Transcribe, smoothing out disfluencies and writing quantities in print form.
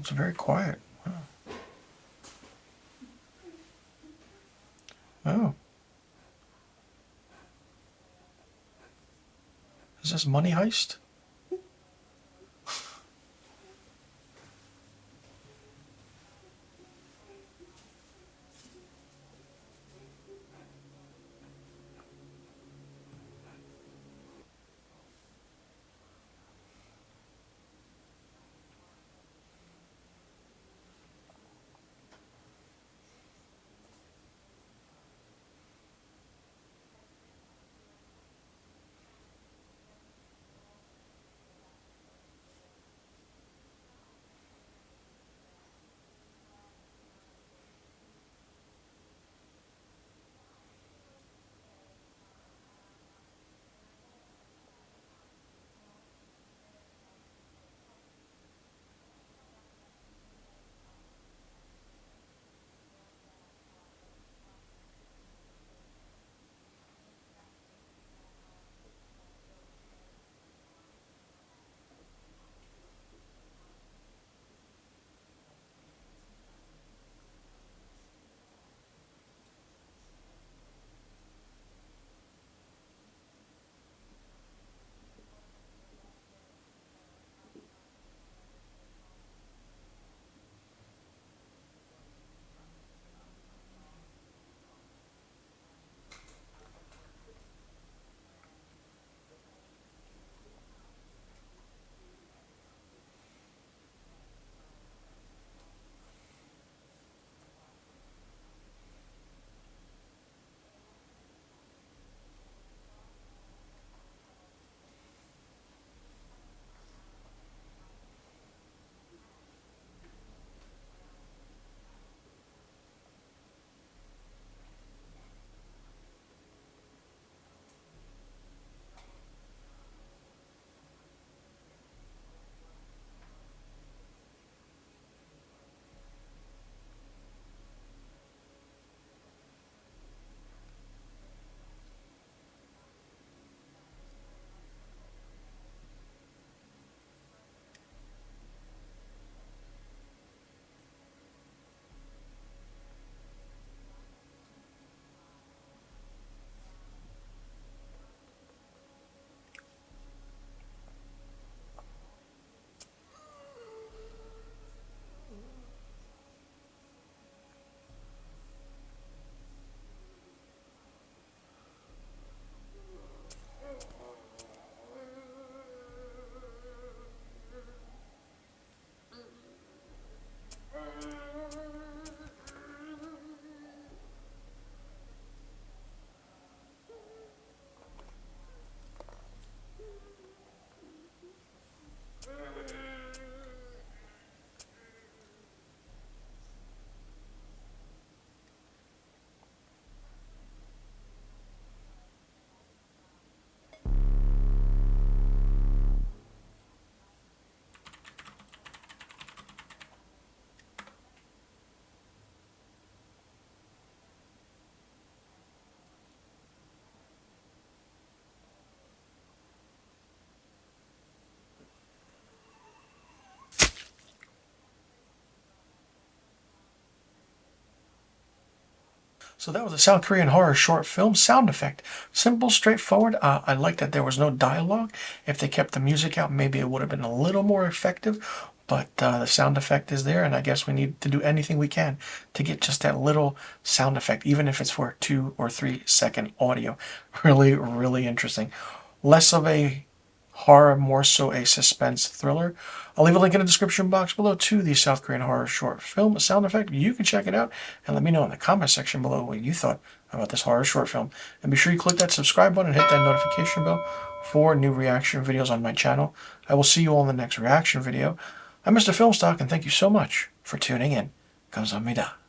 it's very quiet. Wow. Oh. Is this Money Heist? So that was a South Korean horror short film sound effect. Simple, straightforward. I like that there was no dialogue. If they kept the music out, maybe it would have been a little more effective. But the sound effect is there, and I guess we need to do anything we can to get just that little sound effect, even if it's for 2 or 3 second audio. Really, really interesting. Less of a horror, more so a suspense thriller. I'll leave a link in the description box below to the South Korean horror short film sound effect. You can check it out and let me know in the comment section below what you thought about this horror short film. And be sure you click that subscribe button and hit that notification bell for new reaction videos on my channel. I will see you all in the next reaction video. I'm Mr. Filmstock, and thank you so much for tuning in. 감사합니다.